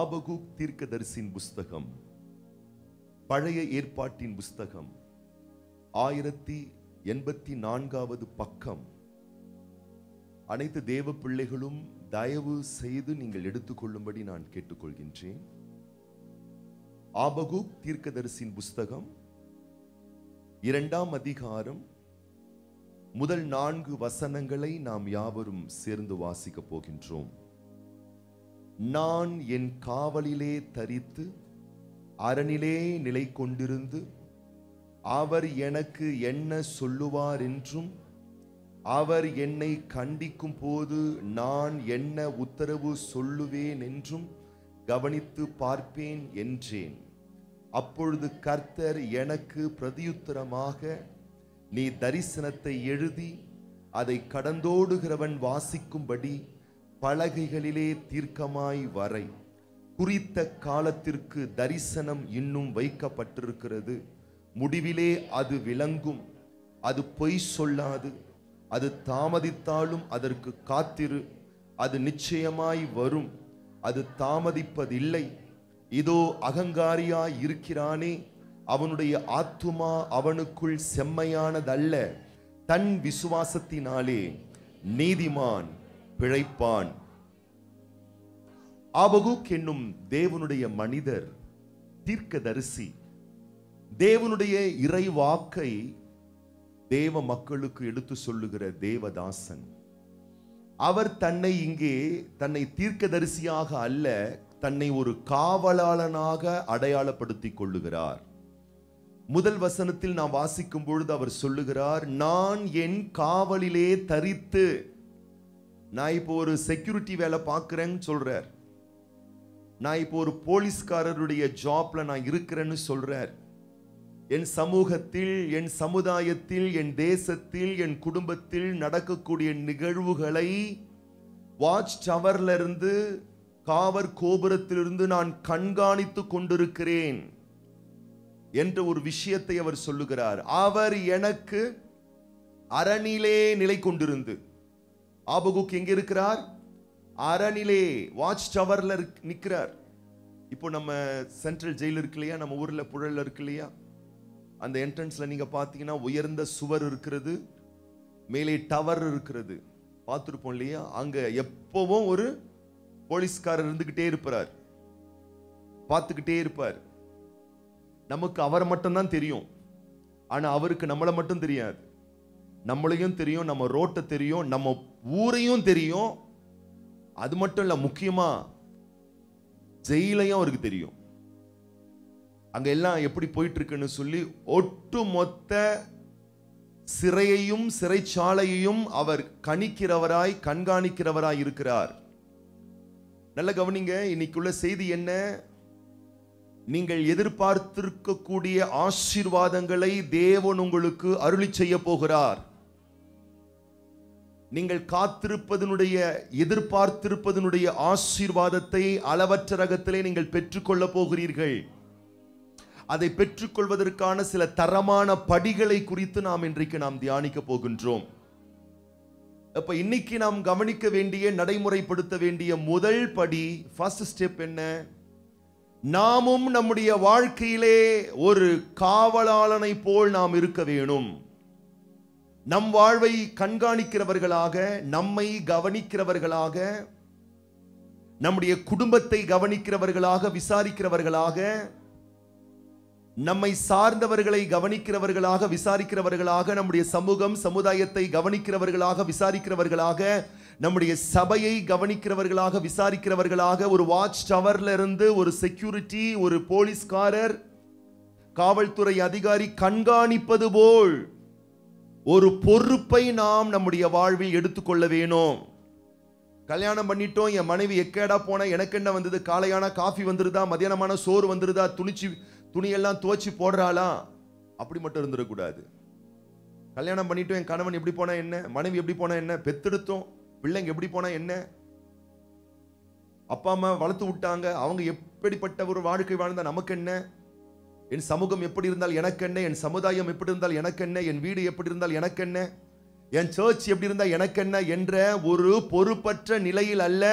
ஆபகுக் தீர்க்கதரிசியின் புஸ்தகம், பழைய ஏற்பாட்டின் புஸ்தகம், 1084வது பக்கம். அனைத்து தேவ பிள்ளைகளும் தயவு செய்து நீங்கள் எடுத்துக்கொள்ளும்படி நான் கேட்டுக்கொள்கின்றேன். ஆபகுக் தீர்க்கதரிசியின் புஸ்தகம் 2ஆம் அதிகாரம் முதல் 4 வசனங்களை நாம் யாவரும் சேர்ந்து வாசிக்க போகின்றோம். நான் என் காவலிலே தரித்து அரணிலே நிலை கொண்டிருந்து அவர் எனக்கு என்ன சொல்லுவார் என்றும் அவர் என்னை கண்டிக்கும் போது நான் என்ன உத்தரவு சொல்லுவேன் என்றும் கவனித்து பார்ப்பேன் என்றேன். அப்பொழுது கர்த்தர் எனக்கு பிரதியுத்தரமாக, நீ தரிசனத்தை எழுதி அதை கடந்தோடுகிறவன் வாசிக்கும்படி பலகைகளிலே தீர்க்கமாய் வரை. குறித்த காலத்திற்கு தரிசனம் இன்னும் வைக்கப்பட்டிருக்கிறது. முடிவிலே அது விளங்கும். அது பொய் சொல்லாது. அது தாமதித்தாலும் அதற்கு காத்திரு. அது நிச்சயமாய் வரும். அது தாமதிப்பதில்லை. இதோ அகங்காரியாய் இருக்கிறானே, அவனுடைய ஆத்துமா அவனுக்குள் செம்மையானதல்ல. தன் விசுவாசத்தினாலே நீதிமான் பிழைப்பான். ஆபகுக் என்னும் தேவனுடைய மனிதர், தீர்க்கதரிசி, தேவனுடைய இறைவாக்கை தேவ மக்களுக்கு எடுத்து சொல்லுகிற தேவதாசன். அவர் தன்னை இங்கே தன்னை தீர்க்கதரிசியாக அல்ல, தன்னை ஒரு காவலாளனாக அடையாளப்படுத்திக் கொள்ளுகிறார். முதல் வசனத்தில் நாம் வாசிக்கும் பொழுது அவர் சொல்லுகிறார், நான் என் காவலிலே தரித்து. நான் இப்போ ஒரு செக்யூரிட்டி வேலை பார்க்கிறேன்னு சொல்றார். நான் இப்போ ஒரு போலீஸ்காரருடைய ஜாப்ல நான் இருக்கிறேன்னு சொல்றார். என் சமூகத்தில், என் சமுதாயத்தில், என் தேசத்தில், என் குடும்பத்தில் நடக்கக்கூடிய நிகழ்வுகளை வாட்ச் டவர்ல இருந்து, காவற் கோபுரத்திலிருந்து நான் கண்காணித்து கொண்டிருக்கிறேன் என்ற ஒரு விஷயத்தை அவர் சொல்லுகிறார். அவர் எனக்கு அரணிலே நிலை கொண்டிருந்து. ஆபகுக் எங்க இருக்கிறார்? அரணிலே, வாட்ச் டவர்ல நிற்கிறார். இப்போ நம்ம சென்ட்ரல் ஜெயில் இருக்கு இல்லையா, நம்ம ஊர்ல புழல்ல இருக்கு இல்லையா, அந்த என்ட்ரன்ஸ்ல நீங்க பாத்தீங்கன்னா உயர்ந்த சுவர் இருக்கிறது, மேலே டவர் இருக்கிறது. பார்த்துருப்போம் இல்லையா? அங்க எப்பவும் ஒரு போலீஸ்காரர் இருந்துகிட்டே இருப்பார், பார்த்துக்கிட்டே இருப்பார். நமக்கு அவரை மட்டும்தான் தெரியும், ஆனா அவருக்கு நம்மளை மட்டும் தெரியாது. நம்மளையும் தெரியும், நம்ம ரோட்டை தெரியும், நம்ம ஊரையும் தெரியும். அது மட்டும் இல்ல, முக்கியமா ஜெயிலையும் அவருக்கு தெரியும். அங்க எல்லாம் எப்படி போயிட்டு இருக்குன்னு சொல்லி ஒட்டு மொத்த சிறையையும் சிறைச்சாலையையும் அவர் கணிக்கிறவராய், கண்காணிக்கிறவராய் இருக்கிறார். நல்ல கவனிங்க, இன்னைக்குள்ள செய்தி என்ன? நீங்கள் எதிர்பார்த்திருக்கக்கூடிய ஆசீர்வாதங்களை தேவன் உங்களுக்கு அருளி செய்ய போகிறார். நீங்கள் காத்திருப்பதனுடைய, எதிர்பார்த்திருப்பதனுடைய ஆசீர்வாதத்தை அளவற்ற ரகத்திலே நீங்கள் பெற்றுக்கொள்ள போகிறீர்கள். அதை பெற்றுக்கொள்வதற்கான சில தரமான படிகளை குறித்து நாம் இன்றைக்கு தியானிக்க போகின்றோம். அப்ப இன்னைக்கு நாம் கவனிக்க வேண்டிய, நடைமுறைப்படுத்த வேண்டிய முதல் படி, ஃபர்ஸ்ட் ஸ்டெப் என்ன? நாமும் நம்முடைய வாழ்க்கையிலே ஒரு காவலாளனை போல் நாம் இருக்க வேணும். நம் வாழ்வை கண்காணிக்கிறவர்களாக, நம்மை கவனிக்கிறவர்களாக, நம்முடைய குடும்பத்தை கவனிக்கிறவர்களாக, விசாரிக்கிறவர்களாக, நம்மை சார்ந்தவர்களை கவனிக்கிறவர்களாக, விசாரிக்கிறவர்களாக, நம்முடைய சமூகம், சமுதாயத்தை கவனிக்கிறவர்களாக, விசாரிக்கிறவர்களாக, நம்முடைய சபையை கவனிக்கிறவர்களாக, விசாரிக்கிறவர்களாக, ஒரு வாட்ச் டவர்ல இருந்து ஒரு செக்யூரிட்டி, ஒரு போலீஸ்காரர், காவல்துறை அதிகாரி கண்காணிப்பது போல் ஒரு பொறுப்பை நாம் நம்முடைய வாழ்வில் எடுத்துக்கொள்ள வேணும். கல்யாணம் பண்ணிட்டோம், என் மனைவி எக்கேடா போன, எனக்கு என்ன வந்தது? காலையான காஃபி வந்துருதா, மத்தியானமான சோறு வந்துருதா, துணியெல்லாம் துவச்சி போடுறாளா, அப்படி மட்டும் இருந்துடக்கூடாது. கல்யாணம் பண்ணிட்டோம், என் கணவன் எப்படி போனா என்ன, மனைவி எப்படி போனா என்ன, பெத்தெடுத்தோம், பிள்ளைங்க எப்படி போனா என்ன, அப்பா அம்மா வளர்த்து விட்டாங்க, அவங்க எப்படிப்பட்ட ஒரு வாழ்க்கை வாழ்ந்தா நமக்கு என்ன, என் சமூகம் எப்படி இருந்தால் எனக்கு என்ன, என் சமுதாயம் எப்படி இருந்தால் எனக்கு என்ன, என் வீடு எப்படி இருந்தால் எனக்கு என்ன, என் சர்ச் எப்படி இருந்தால் எனக்கு என்ன என்ற ஒரு பொறுப்பற்ற நிலையில் அல்ல,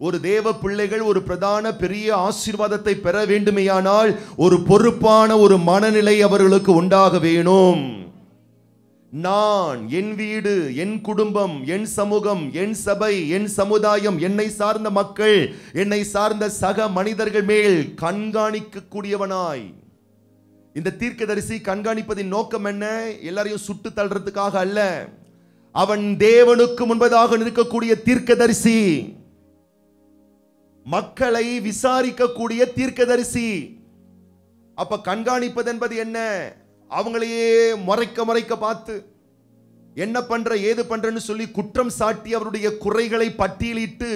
ஒரு தேவ பிள்ளைகள் ஒரு பிரதான பெரிய ஆசீர்வாதத்தை பெற வேண்டுமேயானால் ஒரு பொறுப்பான ஒரு மனநிலை அவர்களுக்கு உண்டாக வேணும். நான், என் வீடு, என் குடும்பம், என் சமூகம், என் சபை, என் சமுதாயம், என்னை சார்ந்த மக்கள், என்னை சார்ந்த சக மனிதர்கள் மேல் கண்காணிக்கக்கூடியவனாய். இந்த தீர்க்கதரிசி கண்காணிப்பதின் நோக்கம் என்ன? எல்லாரையும் சுட்டு தள்ளுறதுக்காக அல்ல. அவன் தேவனுக்கு முன்பதாக நிற்கக்கூடிய தீர்க்கதரிசி, மக்களை விசாரிக்கக்கூடிய தீர்க்கதரிசி. அப்ப கண்காணிப்பது என்பது என்ன? அவங்களையே மறைக்க பார்த்து என்ன பண்ற ஏது பண்றன்னு சொல்லி குற்றம் சாட்டி அவருடைய குறைகளை பட்டியலிட்டு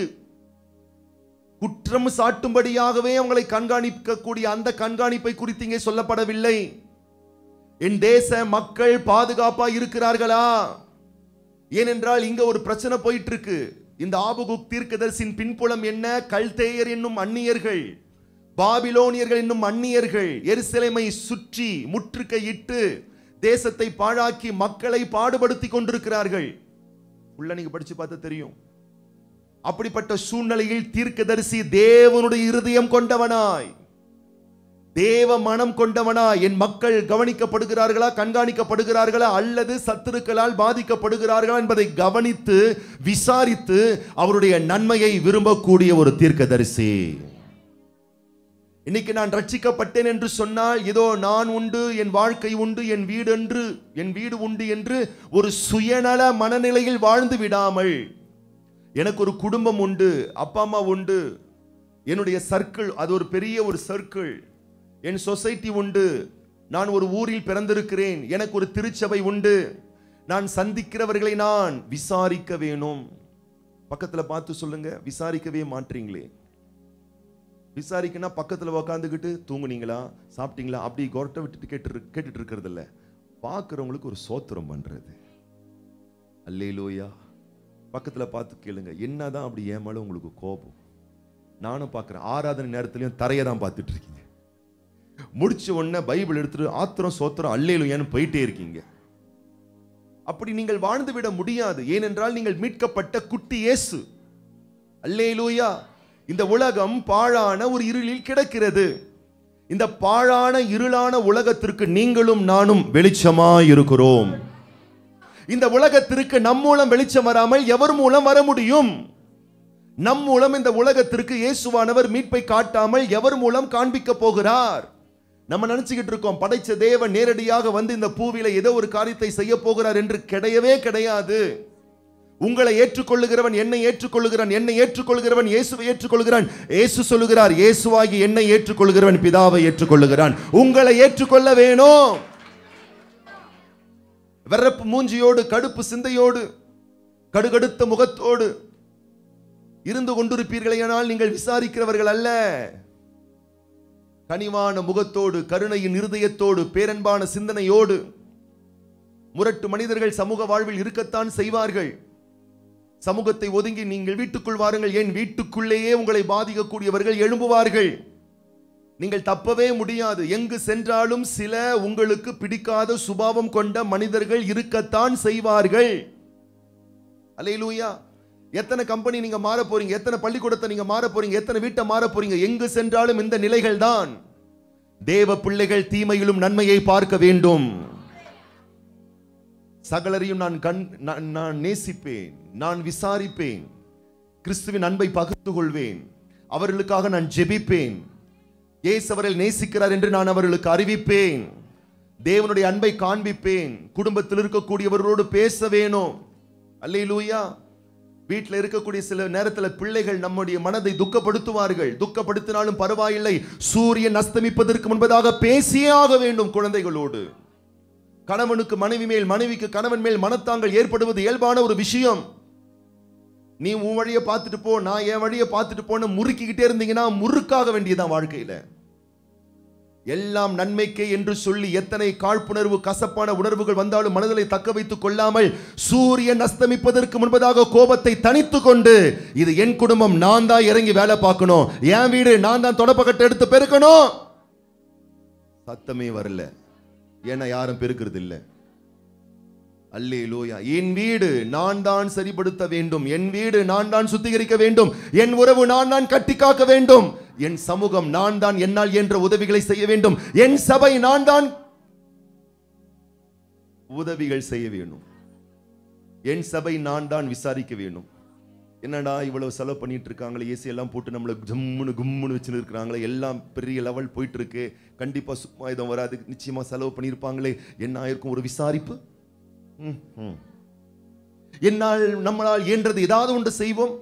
குற்றம் சாட்டும்படியாகவே அவங்களை கண்காணிக்கக்கூடிய அந்த கண்காணிப்பை குறித்து இங்கே சொல்லப்படவில்லை. என் தேச மக்கள் பாதுகாப்பா இருக்கிறார்களா? ஏனென்றால் இங்க ஒரு பிரச்சனை போயிட்டு இருக்கு. இந்த ஆபகுக் தீர்க்கதரிசியின் பின்புலம் என்ன? கல்தேயர் என்னும் அந்நியர்கள், பாபிலோனியர்கள் என்னும் அந்நியர்கள் எருசலேமை சுற்றி முற்றுகையிட்டு தேசத்தை பாழாக்கி மக்களை பாடுபடுத்தி கொண்டிருக்கிறார்கள். உள்ள நீங்க படிச்சு பார்த்தா தெரியும். அப்படிப்பட்ட சூழ்நிலையில் தீர்க்கதரிசி தேவனுடைய இருதயம் கொண்டவனாய், தேவ மனம் கொண்டவனாய், என் மக்கள் கவனிக்கப்படுகிறார்களா, கண்காணிக்கப்படுகிறார்களா, அல்லது சத்துருக்களால் பாதிக்கப்படுகிறார்களா என்பதை கவனித்து விசாரித்து அவருடைய நன்மையை விரும்பக்கூடிய ஒரு தீர்க்கதரிசி. இன்னைக்கு நான் ரட்சிக்கப்பட்டேன் என்று சொன்னால் ஏதோ நான் உண்டு, என் வாழ்க்கை உண்டு, என் வீடு உண்டு என்று ஒரு சுயநல மனநிலையில் வாழ்ந்து விடாமல், எனக்கு ஒரு குடும்பம் உண்டு, அப்பா அம்மா உண்டு, என்னுடைய சர்க்கிள் அது ஒரு பெரிய ஒரு சர்க்கிள், என் சொசைட்டி உண்டு, நான் ஒரு ஊரில் பிறந்திருக்கிறேன், எனக்கு ஒரு திருச்சபை உண்டு, நான் சந்திக்கிறவர்களை நான் விசாரிக்க வேணும். பக்கத்துல பார்த்து சொல்லுங்க, விசாரிக்கவே மாட்டீங்களே. விசாரிக்கனா பக்கத்துல உக்காந்துக்கிட்டு தூங்குனீங்களா, சாப்பிட்டீங்களா, அப்படி கொரட்டை விட்டுட்டு கேட்டுட்டு இருக்கிறது இல்ல. பார்க்கிறவங்களுக்கு ஒரு சோத்திரம் பண்றது. அல்லேலூயா. பக்கத்துல பார்த்து கேளுங்க, என்னதான் அப்படி என் மேல உங்களுக்கு கோபம்? நானும் பார்க்கிறேன். ஆராதனை நேரத்திலையும் தரையை தான் பார்த்துட்டு இருக்கீங்க. முடிச்ச உடனே பைபிள் எடுத்துட்டு ஆத்திரம் சோத்திரம் அல்லேலூயான்னு போயிட்டே இருக்கீங்க. அப்படி நீங்கள் வாழ்ந்து விட முடியாது. ஏனென்றால் நீங்கள் மீட்கப்பட்ட குட்டி இயேசு. அல்லேலூயா. இந்த உலகம் பாழான ஒரு இருளில் கிடக்கிறது. இந்த பாழான இருளான உலகத்திற்கு நீங்களும் நானும் வெளிச்சமாய் இருக்கிறோம். இந்த உலகத்திற்கு நம் மூலம் வெளிச்சம் வராமல் எவர் மூலம் வர முடியும்? நம் மூலம் இந்த உலகத்திற்கு இயேசுவானவர் மீட்பை காட்டாமல் எவர் மூலம் காண்பிக்க போகிறார்? நம்ம நினைச்சுக்கிட்டு இருக்கோம் படைச்ச தேவன் நேரடியாக வந்து இந்த பூவில ஏதோ ஒரு காரியத்தை செய்ய போகிறார் என்று. கிடையவே கிடையாது. உங்களை ஏற்றுக்கொள்ளுகிறவன் என்னை ஏற்றுக்கொள்ளுகிறான், என்னை ஏற்றுக்கொள்கிறவன் இயேசுவை ஏற்றுக்கொள்கிறான். இயேசு சொல்லுகிறார், இயேசுவாகி என்னை ஏற்றுக்கொள்கிறவன் பிதாவை ஏற்றுக்கொள்ளுகிறான். உங்களை ஏற்றுக்கொள்ள வேணும். வெறப்பு மூஞ்சியோடு, கடுப்பு சிந்தையோடு, கடுகடுத்த முகத்தோடு இருந்து கொண்டிருப்பீர்களேயானால் நீங்கள் விசாரிக்கிறவர்கள் அல்ல. கனிவான முகத்தோடு, கருணையின் இருதயத்தோடு, பேரன்பான சிந்தனையோடு. முரட்டு மனிதர்கள் சமூக வாழ்வில் இருக்கத்தான் செய்வார்கள். சமூகத்தை ஒதுங்கி நீங்கள் வீட்டுக்குள் வாருங்கள். ஏன் வீட்டுக்குள்ளேயே உங்களை பாதிக்கக்கூடியவர்கள் எழும்புவார்கள். நீங்கள் தப்பவே முடியாது. எங்கு சென்றாலும் சில உங்களுக்கு பிடிக்காத சுபாவம் கொண்ட மனிதர்கள் இருக்கத்தான் செய்வார்கள். அல்லேலூயா. எத்தனை கம்பெனி நீங்க மாற போறீங்க, எத்தனை பள்ளிக்கூடத்தை நீங்க மாற போறீங்க, எத்தனை வீட்டை மாற போறீங்க, எங்கு சென்றாலும் இந்த நிலைகள் தான். தேவ பிள்ளைகள் தீமையிலும் நன்மையை பார்க்க வேண்டும். சகலரையும் நான் நேசிப்பேன், நான் விசாரிப்பேன், கிறிஸ்துவின் அன்பை பகிர்ந்து கொள்வேன், அவர்களுக்காக நான் ஜெபிப்பேன், இயேசு அவர்கள் நேசிக்கிறார் என்று நான் அவர்களுக்கு அறிவிப்பேன், தேவனுடைய அன்பை காண்பிப்பேன், குடும்பத்தில் இருக்கக்கூடியவர்களோடு பேச வேணும். அல்லேலூயா. வீட்டில் இருக்கக்கூடிய சில நேரத்தில் பிள்ளைகள் நம்முடைய மனதை துக்கப்படுத்துவார்கள். துக்கப்படுத்தினாலும் பரவாயில்லை, சூரியன் அஸ்தமிப்பதற்கு முன்பதாக பேசியே ஆக வேண்டும் குழந்தைகளோடு. கணவனுக்கு மனைவி மேல், மனைவிக்கு கணவன் மேல் மனத்தாங்கள் ஏற்படுவது இயல்பான ஒரு விஷயம். நீ உன் வழியை பார்த்துட்டு போ, நான் என் வழியை பார்த்துட்டு போன முறுக்கிக்கிட்டே இருந்தீங்கன்னா முறுக்காக வேண்டியதான் வாழ்க்கையில. எல்லாம் நன்மைக்கே என்று சொல்லி எத்தனை காழ்ப்புணர்வு, கசப்பான உணர்வுகள் வந்தாலும் மனதிலை தக்க வைத்துக் கொள்ளாமல் சூரியன் அஸ்தமிப்பதற்கு முன்பதாக கோபத்தை தனித்து கொண்டு, இது என் குடும்பம், நான் தான் இறங்கி வேலை பார்க்கணும், என் வீடு நான் தான் தொடப்பக்கட்டை எடுத்து பெருக்கணும். சத்தமே வரல, ஏன்னா யாரும் பெருக்கிறது இல்லை. அல்லேலூயா. என் வீடு நான் தான் சரிப்படுத்த வேண்டும், என் வீடு நான் தான் சுத்திகரிக்க வேண்டும், என் உறவு நான் தான் கட்டி காக்க வேண்டும், என் சமூகம் நான் தான் என்னால் என்ற உதவிகளை செய்ய வேண்டும், என் சபை நான் தான் உதவிகள் செய்ய வேண்டும், என் சபை நான் தான் விசாரிக்க வேண்டும். என்னடா இவ்வளவு செலவு பண்ணிட்டு இருக்காங்களே, ஏசி எல்லாம் போட்டு நம்மளை ஜம்முன்னு கும்முன்னு வச்சுன்னு இருக்கிறாங்களே, எல்லாம் பெரிய லெவல் போயிட்டு இருக்கு, கண்டிப்பா சும்மா இதம் வராது, நிச்சயமா செலவு பண்ணியிருப்பாங்களே, என்ன ஆயிருக்கும் ஒரு விசாரிப்பு. என்னால் நம்மளால் இயன்றது ஏதாவது ஒன்று செய்வோம்.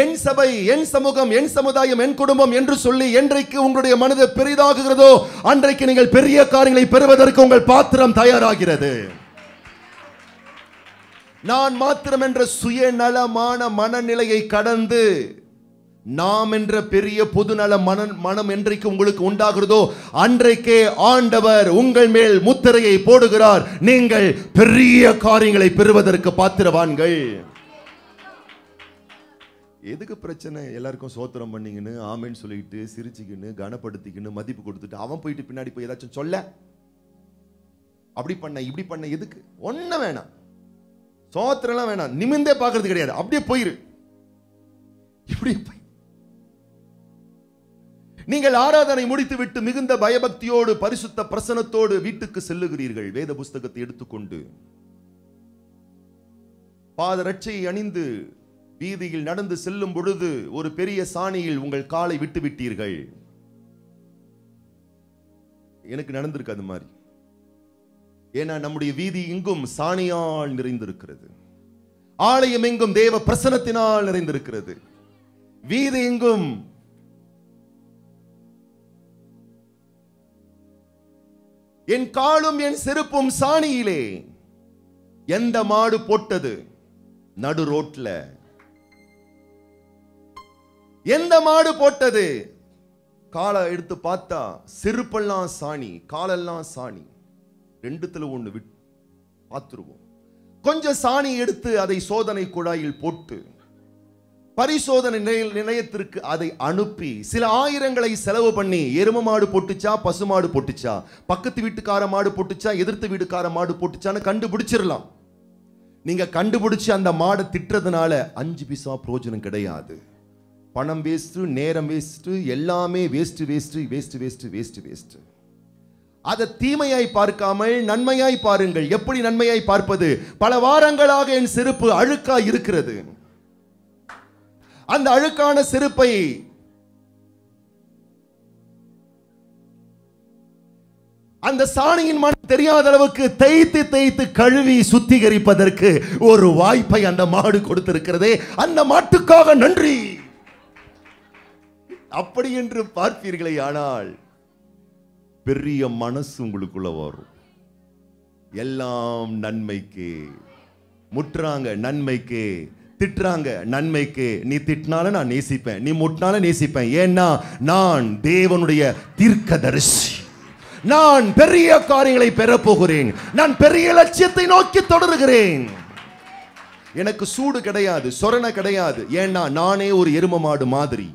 என் சபை, என் சமூகம், என் சமுதாயம், என் குடும்பம் என்று சொல்லி என்றைக்கு உங்களுடைய மனது பெரிதாகுகிறதோ அன்றைக்கு நீங்கள் பெரிய காரியங்களை பெறுவதற்கு உங்கள் பாத்திரம் தயாராகிறது. நான் மாத்திரம் என்ற சுயநலமான மனநிலையை கடந்து நாம் என்ற பெரிய பொதுநல மனம் என்றைக்கு உங்களுக்கு உண்டாகிறதோ அன்றைக்கே ஆண்டவர் உங்கள் மேல் முத்திரையை போடுகிறார். நீங்கள் பெரிய காரியங்களை பெறுவதற்கு பாத்திரவான்கள். எதுக்கு பிரச்சனை? எல்லாருக்கும் சோத்திரம் பண்ணிக்கின்னு ஆமேன்னு சொல்லிட்டு சிரிச்சுக்கின்னு கனப்படுத்திக்கின்னு மதிப்பு கொடுத்துட்டு அவன் போயிட்டு பின்னாடி போய் ஏதாச்சும் சொல்ல, அப்படி பண்ண இப்படி பண்ண, எதுக்கு? ஒன்னும் வேணாம், சோத்திரம் வேணாம், நிமிந்தே பார்க்கறது கிடையாது, அப்படியே போயிரு. இப்படி நீங்கள் ஆராதனை முடித்துவிட்டு மிகுந்த பயபக்தியோடு பரிசுத்த பிரசன்னத்தோடு வீட்டுக்கு செல்லுகிறீர்கள். வேத புஸ்தகத்தை எடுத்துக்கொண்டு பாதரட்சையை அணிந்து வீதியில் நடந்து செல்லும் பொழுது ஒரு பெரிய சாணியில் உங்கள் காலை விட்டு விட்டீர்கள். எனக்கு நடந்திருக்கு அது மாதிரி. ஏன்னா நம்முடைய வீதி எங்கும் சாணியால் நிறைந்திருக்கிறது, ஆலயம் எங்கும் தேவ பிரசன்னத்தினால் நிறைந்திருக்கிறது, வீதி எங்கும் என் காலும் என் செருப்பும் சாணியிலே. எந்த மாடு போட்டது? நடு ரோட்ல. எந்த மாடு போட்டது? காலை எடுத்து பார்த்தா செருப்பெல்லாம் சாணி, காலெல்லாம் சாணி, ரெண்டுத்துல ஒண்ணு விட்டு பார்த்துருவோம். கொஞ்சம் சாணி எடுத்து அதை சோதனை குழாயில் போட்டு பரிசோதனை நிலையத்திற்கு அதை அனுப்பி சில ஆயிரங்களை செலவு பண்ணி எரும மாடு போட்டுச்சா பசு மாடு போட்டுச்சா, பக்கத்து வீட்டுக்கார மாடு போட்டுச்சா எதிர்த்து வீட்டுக்கார மாடு போட்டுச்சான்னு கண்டுபிடிச்சிடலாம். நீங்க கண்டுபிடிச்சு அந்த மாடை திட்டுறதுனால 5 பைசா பிரயோஜனம் கிடையாது. பணம் வேஸ்ட், நேரம் வேஸ்ட், எல்லாமே waste waste waste waste waste waste. அதை தீமையாய் பார்க்காமல் நன்மையாய் பாருங்கள். எப்படி நன்மையாய் பார்ப்பது? பல வாரங்களாக என் செருப்பு அழுக்கா இருக்கிறது. அந்த அழுக்கான செருப்பை அந்த சாணியின் மனம் தெரியாத அளவுக்கு தேய்த்து தேய்த்து கழுவி சுத்திகரிப்பதற்கு ஒரு வாய்ப்பை அந்த மாடு கொடுத்திருக்கிறதே, அந்த மாட்டுக்காக நன்றி. அப்படி என்று பார்ப்பீர்களே, ஆனால் பெரிய மனசு உங்களுக்குள்ள வரும். எல்லாம் நன்மைக்கு, முற்றாங்க நன்மைக்கு, திட்டுறாங்க நன்மைக்கு. நீ திட்டினாலும் நான் நேசிப்பேன், நீ முட்டினாலும் நேசிப்பேன். ஏன்னா நான் தேவனுடைய தீர்க்கதரிசி. நான் பெரிய காரியங்களை பெறப் போகிறேன். நான் பெரிய லட்சியத்தை நோக்கி தொடர்கிறேன். எனக்கு சூடு கிடையாது, சொரணை கிடையாது. ஏன்னா நானே ஒரு எரும மாடு மாதிரி.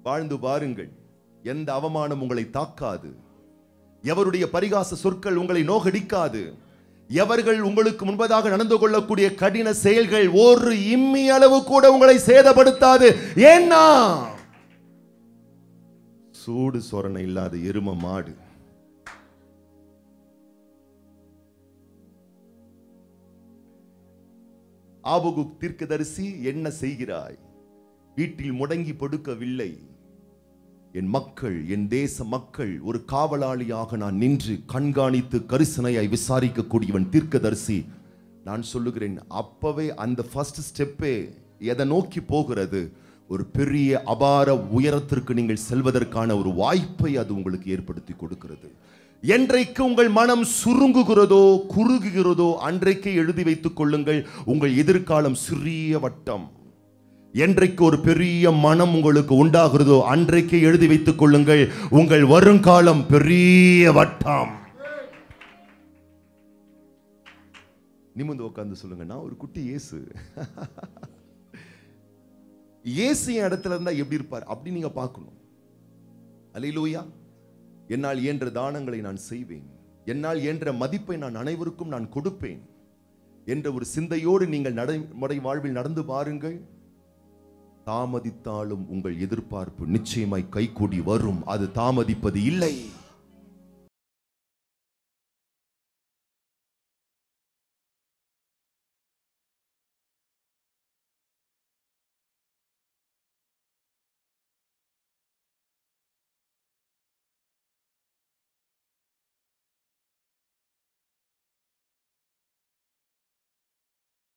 வாழ்ந்து பாருங்கள், எந்த அவமானம் உங்களை தாக்காது, எவருடைய பரிகாச சொற்கள் உங்களை நோகடிக்காது, எவர்கள் உங்களுக்கு முன்பதாக நடந்து கொள்ளக்கூடிய கடின செயல்கள் ஒரு இம்மி அளவு கூட உங்களை சேதப்படுத்தாது. ஏன்னா சூடு சொரணை இல்லாத எரும மாடு. ஆபகுக் தீர்க்கதரிசி, என்ன செய்கிறாய்? வீட்டில் முடங்கி படுக்கவில்லை. என் மக்கள், என் தேச மக்கள், ஒரு காவலாளியாக நான் நின்று கண்காணித்து கரிசனையாய் விசாரிக்கக்கூடியவன் தீர்க்கதரிசி. நான் சொல்லுகிறேன், அப்பவே அந்த ஃபர்ஸ்ட் ஸ்டெப்பே எதை நோக்கி போகிறது? ஒரு பெரிய அபார உயரத்திற்கு நீங்கள் செல்வதற்கான ஒரு வாய்ப்பை அது உங்களுக்கு ஏற்படுத்தி கொடுக்கிறது. என்றைக்கு உங்கள் மனம் சுருங்குகிறதோ குறுகுகிறதோ அன்றைக்கு எழுதி வைத்துக் கொள்ளுங்கள், உங்கள் எதிர்காலம் சிறிய வட்டம். என்றைக்கு ஒரு பெரிய மனம் உங்களுக்கு உண்டாகிறதோ அன்றைக்கு எழுதி வைத்துக் கொள்ளுங்கள், உங்கள் வருங்காலம் பெரிய வட்டம். நிமிர்ந்து உட்கார்ந்து சொல்லுங்க, நான் ஒரு குட்டி இயேசு. இயேசு இடத்துல இருந்தா எப்படி இருப்பார் அப்படி நீங்க பார்க்கணும். அல்லேலூயா. என்னால் இயன்ற தானங்களை நான் செய்வேன், என்னால் இயன்ற மதிப்பை நான் அனைவருக்கும் நான் கொடுப்பேன் என்ற ஒரு சிந்தையோடு நீங்கள் நடைமுறை வாழ்வில் நடந்து பாருங்கள். தாமதித்தாலும் உங்கள் எதிர்பார்ப்பு நிச்சயமாய் கைகூடி வரும். அது தாமதிப்பது இல்லை.